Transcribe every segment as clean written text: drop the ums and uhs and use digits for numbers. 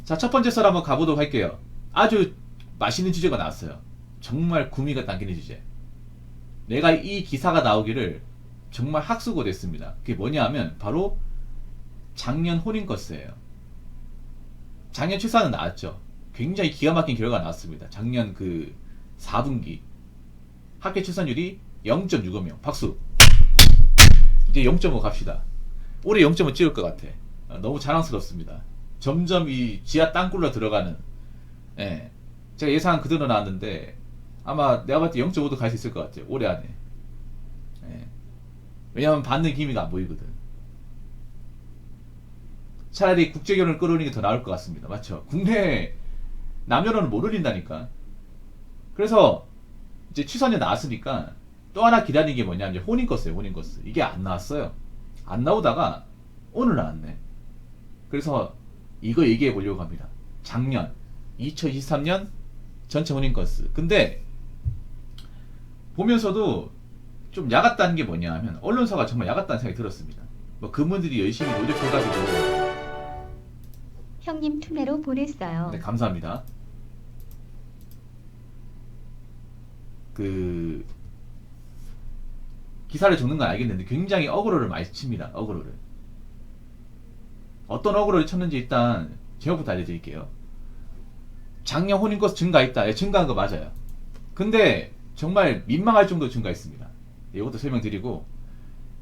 자, 첫 번째 썰 한번 가보도록 할게요. 아주 맛있는 주제가 나왔어요. 정말 구미가 당기는 주제. 내가 이 기사가 나오기를 정말 학수고 됐습니다. 그게 뭐냐 하면 바로 작년 혼인거스예요. 작년 출산은 나왔죠. 굉장히 기가 막힌 결과가 나왔습니다. 작년 그 4분기 합계 출산율이 0.65명. 박수. 이제 0.5 갑시다. 올해 0.5 찍을 것 같아. 너무 자랑스럽습니다. 점점 이 지하 땅굴로 들어가는, 예. 제가 예상한 그대로 나왔는데 아마 내가 봤을 때 0.5도 갈 수 있을 것 같아요. 올해 안에. 예. 왜냐하면 받는 기미가 안 보이거든. 차라리 국제결혼을 끌어올리는 게 더 나을 것 같습니다. 맞죠? 국내 남녀노는 못 올린다니까. 그래서 이제 취선이 나왔으니까 또 하나 기다리는 게 뭐냐면 이제 혼인거스예요. 혼인거스. 이게 안 나왔어요. 안 나오다가 오늘 나왔네. 그래서 이거 얘기해 보려고 합니다. 작년 2023년 전체 혼인건수. 근데 보면서도 좀 야같다는 게 뭐냐 하면 언론사가 정말 야같다는 생각이 들었습니다. 뭐 그분들이 열심히 노력해가지고. 형님 투매로 보냈어요. 네, 감사합니다. 그 기사를 적는 건 알겠는데 굉장히 어그로를 많이 칩니다. 어그로를. 어떤 어그로를 쳤는지 일단 제목부터 알려드릴게요. 작년 혼인건수 증가했다. 예, 증가한 거 맞아요. 근데 정말 민망할 정도로 증가했습니다. 이것도 설명드리고,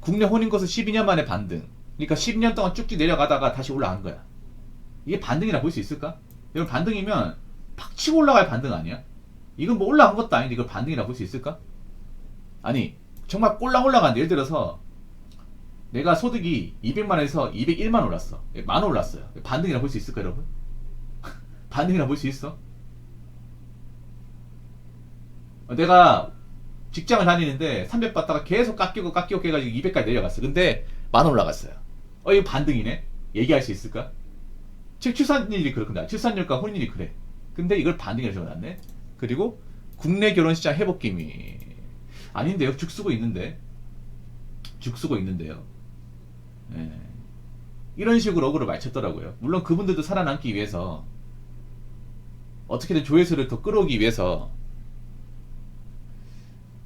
국내 혼인건수 12년 만에 반등. 그러니까 10년 동안 쭉쭉 내려가다가 다시 올라간 거야. 이게 반등이라 볼 수 있을까? 여러분, 반등이면 팍 치고 올라갈 반등 아니야? 이건 뭐 올라간 것도 아닌데 이걸 반등이라 볼 수 있을까? 아니, 정말 꼴랑 올라가는데, 예를 들어서 내가 소득이 200만원에서 201만 올랐어. 만원 올랐어요. 반등이라 볼 수 있을까, 여러분? 반등이라 볼 수 있어? 내가 직장을 다니는데 300 받다가 계속 깎이고 해가지고 200까지 내려갔어. 근데 만원 올라갔어요. 이거 반등이네? 얘기할 수 있을까? 즉, 출산율이 그렇구나. 출산율과 혼인율이 그래. 근데 이걸 반등이라고 적어놨네? 그리고 국내 결혼시장 회복 기미. 아닌데요? 죽쓰고 있는데. 죽쓰고 있는데요. 예. 이런 식으로 어그로 많이 쳤더라고요. 물론 그분들도 살아남기 위해서 어떻게든 조회수를 더 끌어오기 위해서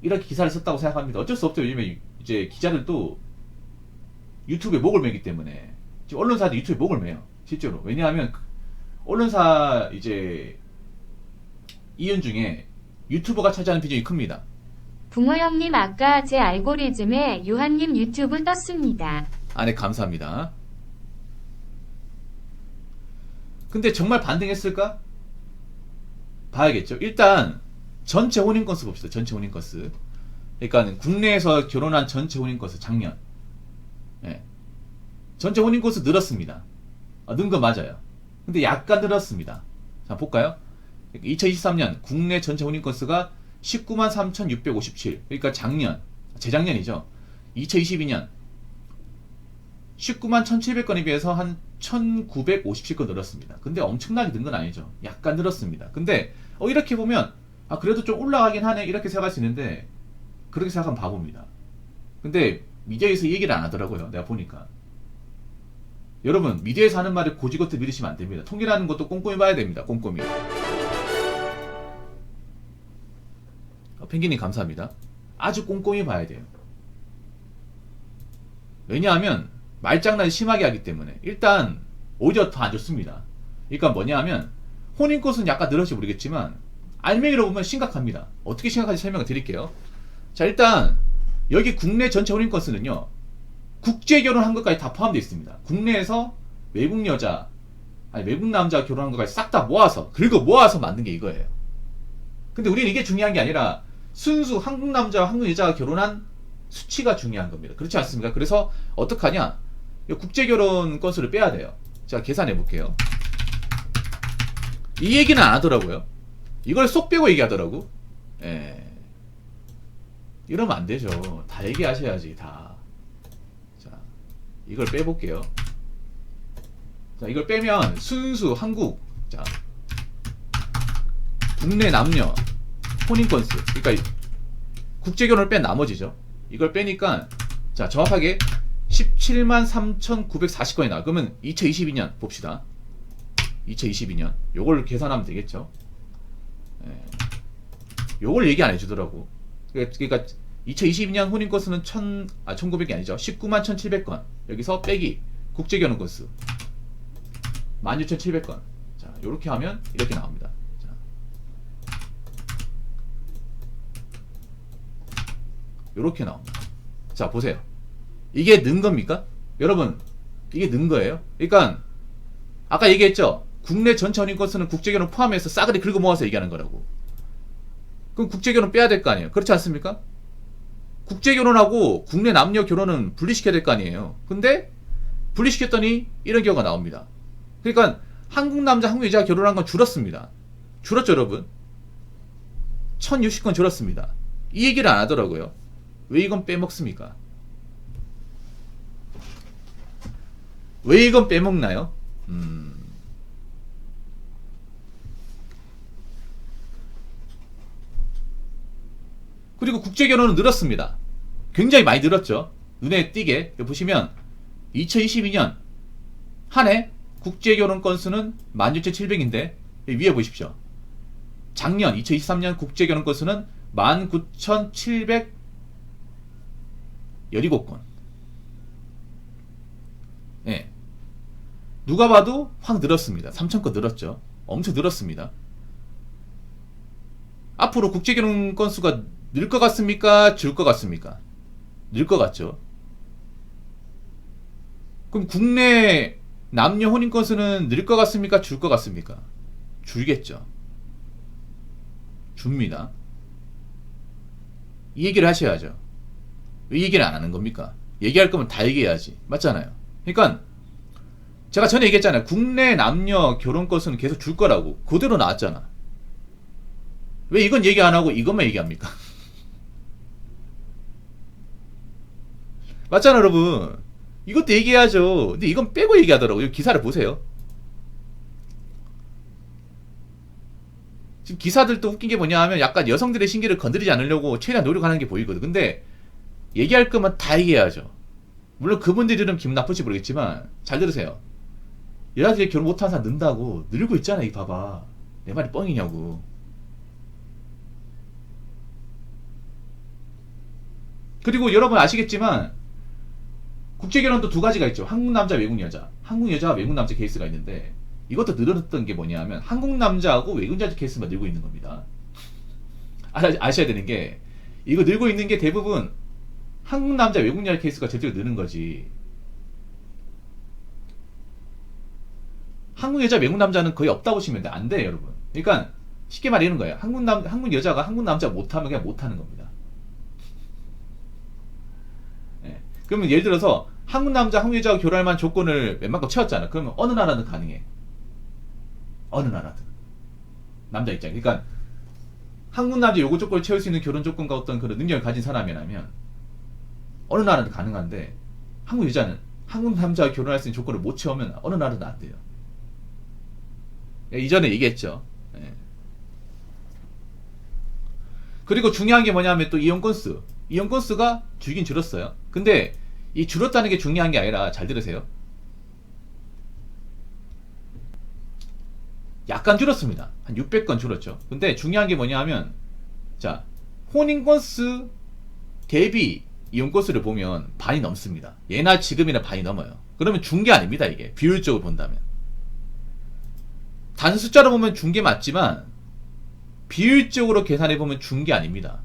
이렇게 기사를 썼다고 생각합니다. 어쩔 수 없죠. 요즘에 이제 기자들도 유튜브에 목을 매기 때문에. 지금 언론사도 유튜브에 목을 매요. 실제로. 왜냐하면 언론사 이제 이윤 중에 유튜버가 차지하는 비중이 큽니다. 붕어 형님 아까 제 알고리즘에 유한님 유튜브 떴습니다. 아, 네, 감사합니다. 근데 정말 반등했을까? 봐야겠죠. 일단 전체 혼인 건수 봅시다. 전체 혼인 건수. 그러니까 국내에서 결혼한 전체 혼인 건수 작년. 예. 전체 혼인 건수 늘었습니다. 는 거 맞아요. 근데 약간 늘었습니다. 자, 볼까요? 2023년 국내 전체 혼인 건수가 19만 3,657. 그러니까 작년, 재작년이죠. 2022년 19만 1,700건에 비해서 한 1,957건 늘었습니다. 근데 엄청나게 는 건 아니죠. 약간 늘었습니다. 근데 이렇게 보면 그래도 좀 올라가긴 하네 이렇게 생각할 수 있는데, 그렇게 생각하면 바보입니다. 근데 미디어에서 이 얘기를 안 하더라고요. 내가 보니까. 여러분, 미디어에서 하는 말을 고지고대 믿으시면 안 됩니다. 통계라는 것도 꼼꼼히 봐야 됩니다. 꼼꼼히. 펭귄님 감사합니다. 아주 꼼꼼히 봐야 돼요. 왜냐하면 말장난을 심하게 하기 때문에. 일단 오히려 더 안 좋습니다. 그러니까 뭐냐 하면 혼인건수는 약간 늘었지 모르겠지만 알맹이로 보면 심각합니다. 어떻게 심각한지 설명을 드릴게요. 자, 일단 여기 국내 전체 혼인건수는요, 국제결혼한 것까지 다 포함되어 있습니다. 국내에서 외국 여자, 아니 외국 남자 결혼한 것까지 싹 다 모아서 긁어 모아서 만든 게 이거예요. 근데 우리는 이게 중요한 게 아니라 순수 한국 남자와 한국 여자가 결혼한 수치가 중요한 겁니다. 그렇지 않습니까? 그래서 어떡하냐? 국제결혼 건수를 빼야 돼요. 제가 계산해 볼게요. 이 얘기는 안 하더라고요. 이걸 쏙 빼고 얘기하더라고. 예. 이러면 안 되죠. 다 얘기하셔야지, 다. 자, 이걸 빼볼게요. 자, 이걸 빼면 순수 한국, 자, 국내 남녀 혼인 건수, 그러니까 국제결혼을 뺀 나머지죠. 이걸 빼니까, 자, 정확하게 17만 3,940건이 나와. 그러면 2022년 봅시다. 2022년 요걸 계산하면 되겠죠. 예. 요걸 얘기 안 해주더라고. 그러니까 2022년 혼인 건수는 1900이 아니죠. 19만 1700건. 여기서 빼기 국제결혼 건수 16,700건. 자, 요렇게 하면 이렇게 나옵니다. 자. 요렇게 나옵니다. 자, 보세요. 이게 는 겁니까? 여러분, 이게 는 거예요? 그러니까 아까 얘기했죠. 국내 전체 혼인 건수는 국제결혼 포함해서 싸그리 긁어 모아서 얘기하는 거라고. 그럼 국제결혼 빼야 될 거 아니에요? 그렇지 않습니까? 국제결혼하고 국내 남녀 결혼은 분리시켜야 될 거 아니에요? 근데 분리시켰더니 이런 경우가 나옵니다. 그러니까 한국 남자 한국 여자가 결혼한 건 줄었습니다. 줄었죠 여러분? 1060건 줄었습니다. 이 얘기를 안 하더라고요. 왜 이건 빼먹습니까? 왜 이건 빼먹나요? 그리고 국제결혼은 늘었습니다. 굉장히 많이 늘었죠. 눈에 띄게. 여기 보시면 2022년 한 해 국제결혼 건수는 16,700인데 위에 보십시오. 작년 2023년 국제결혼 건수는 19,717건. 예. 누가 봐도 확 늘었습니다. 3,000건 늘었죠. 엄청 늘었습니다. 앞으로 국제결혼 건수가 늘 것 같습니까? 줄 것 같습니까? 늘 것 같죠. 그럼 국내 남녀 혼인 건수는 늘 것 같습니까? 줄 것 같습니까? 줄겠죠. 줍니다. 이 얘기를 하셔야죠. 왜 얘기를 안 하는 겁니까? 얘기할 거면 다 얘기해야지. 맞잖아요. 그러니까 제가 전에 얘기했잖아요. 국내 남녀 결혼 건수는 계속 줄 거라고. 그대로 나왔잖아. 왜 이건 얘기 안 하고 이것만 얘기합니까? 맞잖아 여러분. 이것도 얘기해야죠. 근데 이건 빼고 얘기하더라고요. 기사를 보세요. 지금 기사들도 웃긴 게 뭐냐 하면 약간 여성들의 신기를 건드리지 않으려고 최대한 노력하는 게 보이거든. 근데 얘기할 거면 다 얘기해야죠. 물론 그분들은 기분 나쁠지 모르겠지만 잘 들으세요. 여자들이 결혼 못하는 사람 는다고 늘고 있잖아. 이 봐봐. 내 말이 뻥이냐고. 그리고 여러분 아시겠지만 국제결혼도 두 가지가 있죠. 한국 남자, 외국 여자. 한국 여자와 외국 남자 케이스가 있는데 이것도 늘어났던 게 뭐냐면 한국 남자하고 외국 여자 케이스만 늘고 있는 겁니다. 아셔야 되는 게 이거 늘고 있는 게 대부분 한국 남자, 외국 여자 케이스가 절대로 느는 거지. 한국 여자, 외국 남자는 거의 없다고 보시면 안 돼요, 여러분. 그러니까 쉽게 말해 이런 거예요. 한국 여자가 한국 남자 못하면 그냥 못하는 겁니다. 네. 그러면 예를 들어서 한국 남자, 한국 여자가 결혼할 만한 조건을 웬만큼 채웠잖아. 그러면 어느 나라든 가능해. 어느 나라든. 남자 입장에. 그러니까 한국 남자 요구 조건을 채울 수 있는 결혼 조건과 어떤 그런 능력을 가진 사람이라면 어느 나라든 가능한데 한국 여자는 한국 남자가 결혼할 수 있는 조건을 못 채우면 어느 나라든 안 돼요. 이전에 얘기했죠. 예. 그리고 중요한 게 뭐냐면 또 이혼 건수. 이혼 건수가 줄긴 줄었어요. 근데 이 줄었다는 게 중요한 게 아니라 잘 들으세요. 약간 줄었습니다. 한 600건 줄었죠. 근데 중요한 게 뭐냐 하면 자, 혼인 건수 대비 이혼 건수를 보면 반이 넘습니다. 예나 지금이나 반이 넘어요. 그러면 준 게 아닙니다. 이게 비율적으로 본다면 단 숫자로 보면 준 게 맞지만 비율적으로 계산해 보면 준 게 아닙니다.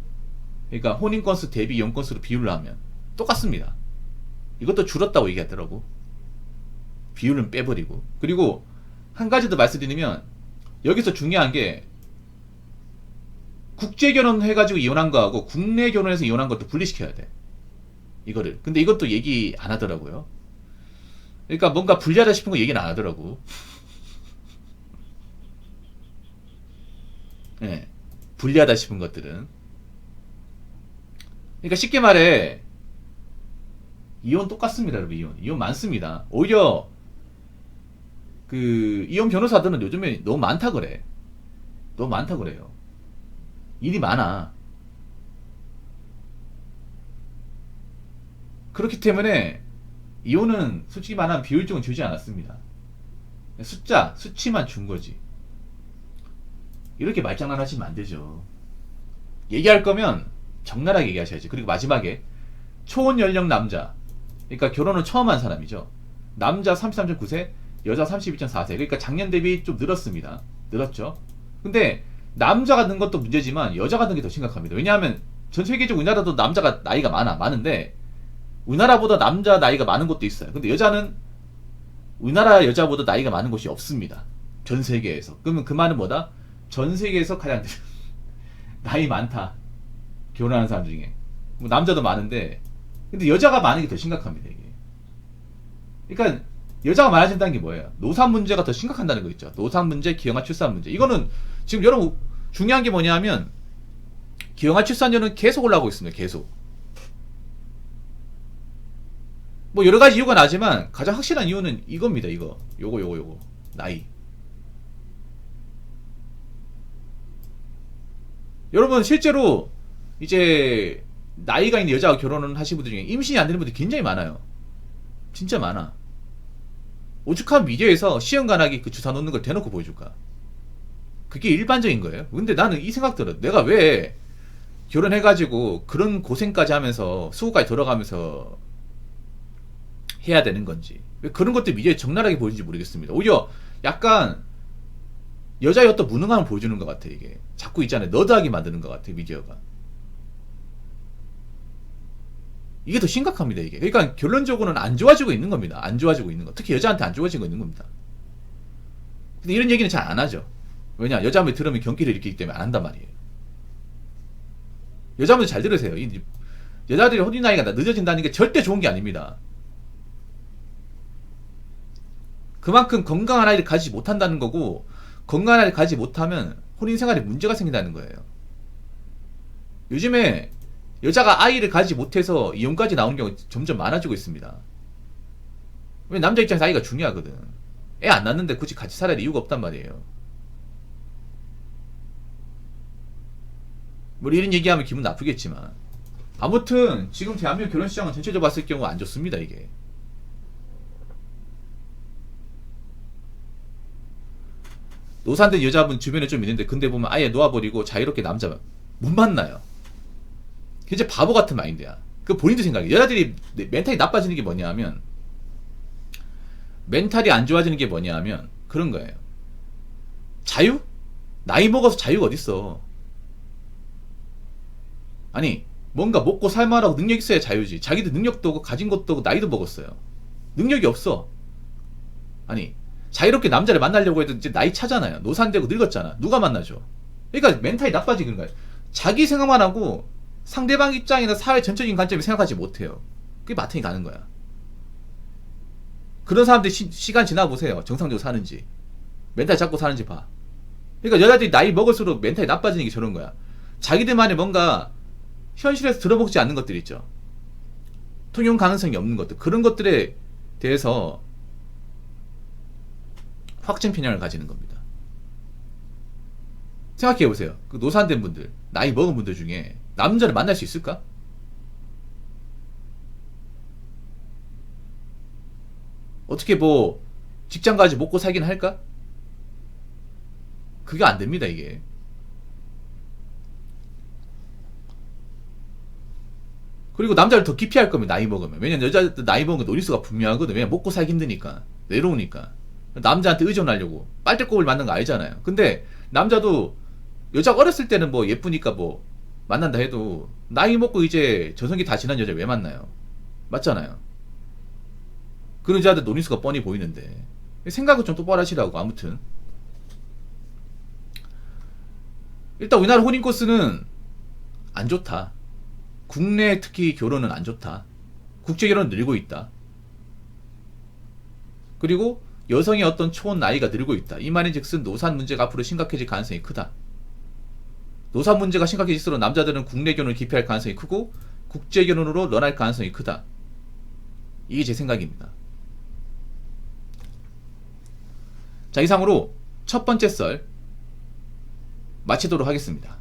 그러니까 혼인 건수 대비 이혼 건수로 비율을 하면 똑같습니다. 이것도 줄었다고 얘기하더라고. 비율은 빼버리고. 그리고 한 가지 더 말씀드리면 여기서 중요한 게 국제 결혼 해가지고 이혼한 거하고 국내 결혼해서 이혼한 것도 분리시켜야 돼. 이거를. 근데 이것도 얘기 안 하더라고요. 그러니까 뭔가 불리하다 싶은 거 얘기는 안 하더라고. 네, 불리하다 싶은 것들은. 그러니까 쉽게 말해 이혼 똑같습니다, 여러분. 이혼 많습니다. 오히려 그 이혼 변호사들은 요즘에 너무 많다 그래. 너무 많다 그래요. 일이 많아. 그렇기 때문에 이혼은 솔직히 말하면 비율적으로 주지 않았습니다. 수치만 준 거지. 이렇게 말장난 하시면 안 되죠. 얘기할 거면 적나라하게 얘기하셔야지. 그리고 마지막에 초혼 연령 남자, 그러니까 결혼을 처음 한 사람이죠. 남자 33.9세, 여자 32.4세. 그러니까 작년 대비 좀 늘었습니다. 늘었죠. 근데 남자가 는 것도 문제지만 여자가 는 게 더 심각합니다. 왜냐하면 전 세계적으로 우리나라도 남자가 나이가 많은데 우리나라보다 남자 나이가 많은 곳도 있어요. 근데 여자는 우리나라 여자보다 나이가 많은 곳이 없습니다. 전 세계에서. 그러면 그 말은 뭐다? 전 세계에서 가장 나이 많다. 결혼하는 사람 중에. 뭐 남자도 많은데 근데 여자가 많은 게 더 심각합니다. 이게. 그러니까 여자가 많아진다는 게 뭐예요? 노산 문제가 더 심각한다는 거 있죠. 노산 문제, 기형아 출산 문제. 이거는 지금 여러분 중요한 게 뭐냐면 기형아 출산율은 계속 올라가고 있습니다. 계속. 뭐 여러 가지 이유가 나지만 가장 확실한 이유는 이겁니다. 이거. 요거. 나이. 여러분 실제로 이제 나이가 있는 여자와 결혼을 하신 분들 중에 임신이 안 되는 분들이 굉장히 많아요. 진짜 많아. 오죽하면 미디어에서 시험관하기 그 주사 놓는 걸 대놓고 보여줄까? 그게 일반적인 거예요. 근데 나는 이 생각 들어. 내가 왜 결혼해가지고 그런 고생까지 하면서 수고까지 들어가면서 해야 되는 건지. 왜 그런 것들 미디어에 적나라하게 보여주는지 모르겠습니다. 오히려 약간 여자의 어떤 무능함을 보여주는 것 같아. 이게 자꾸 있잖아요. 너드하게 만드는 것 같아. 미디어가. 이게 더 심각합니다. 이게. 그러니까 결론적으로는 안 좋아지고 있는 겁니다. 안 좋아지고 있는 거. 특히 여자한테 안 좋아지고 있는 겁니다. 근데 이런 얘기는 잘 안 하죠. 왜냐? 여자분이 들으면 경기를 일으키기 때문에 안 한단 말이에요. 여자분들 잘 들으세요. 여자들이 혼인 나이가 늦어진다는 게 절대 좋은 게 아닙니다. 그만큼 건강한 아이를 가지지 못한다는 거고, 건강한 아이를 가지지 못하면 혼인 생활에 문제가 생긴다는 거예요. 요즘에 여자가 아이를 가지지 못해서 이혼까지 나오는 경우가 점점 많아지고 있습니다. 왜 남자 입장에서 아이가 중요하거든. 애 안 낳는데 굳이 같이 살아야 할 이유가 없단 말이에요. 뭐 이런 얘기하면 기분 나쁘겠지만 아무튼 지금 대한민국 결혼시장은 전체적으로 봤을 경우 안 좋습니다. 이게 노산된 여자분 주변에 좀 있는데 근데 보면 아예 놓아버리고 자유롭게 남자 못 만나요. 굉장히 바보 같은 마인드야. 그 본인도 생각해. 여자들이 멘탈이 나빠지는 게 뭐냐 하면 멘탈이 안 좋아지는 게 뭐냐 하면 그런 거예요. 자유? 나이 먹어서 자유가 어딨어. 아니 뭔가 먹고 살만하고 능력 있어야 자유지. 자기도 능력도 없고 가진 것도 없고 나이도 먹었어요. 능력이 없어. 아니 자유롭게 남자를 만나려고 해도 이제 나이 차잖아요. 노산되고 늙었잖아. 누가 만나죠? 그러니까 멘탈이 나빠지는 거예요. 자기 생각만 하고 상대방 입장이나 사회 전체적인 관점을 생각하지 못해요. 그게 마탱이 가는 거야. 그런 사람들이 시간 지나보세요. 정상적으로 사는지. 멘탈 잡고 사는지 봐. 그러니까 여자들이 나이 먹을수록 멘탈이 나빠지는 게 저런 거야. 자기들만의 뭔가 현실에서 들어먹지 않는 것들 있죠. 통용 가능성이 없는 것들. 그런 것들에 대해서 확증 편향을 가지는 겁니다. 생각해보세요. 그 노산된 분들, 나이 먹은 분들 중에 남자를 만날 수 있을까? 어떻게 뭐 직장 가지고 먹고 살긴 할까? 그게 안 됩니다. 이게. 그리고 남자를 더 기피할 거면 나이 먹으면. 왜냐면 여자들 나이 먹은 거 노리수가 분명하거든. 왜냐면 먹고 살기 힘드니까. 외로우니까. 남자한테 의존하려고 빨대꼽을 맞는 거 알잖아요. 근데 남자도 여자가 어렸을 때는 뭐 예쁘니까 뭐 만난다 해도 나이 먹고 이제 전성기 다 지난 여자 왜 만나요? 맞잖아요. 그런 여자들 노리수가 뻔히 보이는데 생각을 좀 똑바로 하시라고. 아무튼 일단 우리나라 혼인 코스는 안 좋다. 국내 특히 결혼은 안 좋다. 국제 결혼은 늘고 있다. 그리고 여성의 어떤 초혼 나이가 늘고 있다. 이 말인즉슨 노산 문제가 앞으로 심각해질 가능성이 크다. 노산 문제가 심각해질수록 남자들은 국내 결혼을 기피할 가능성이 크고 국제 결혼으로 런할 가능성이 크다. 이게 제 생각입니다. 자, 이상으로 첫 번째 썰 마치도록 하겠습니다.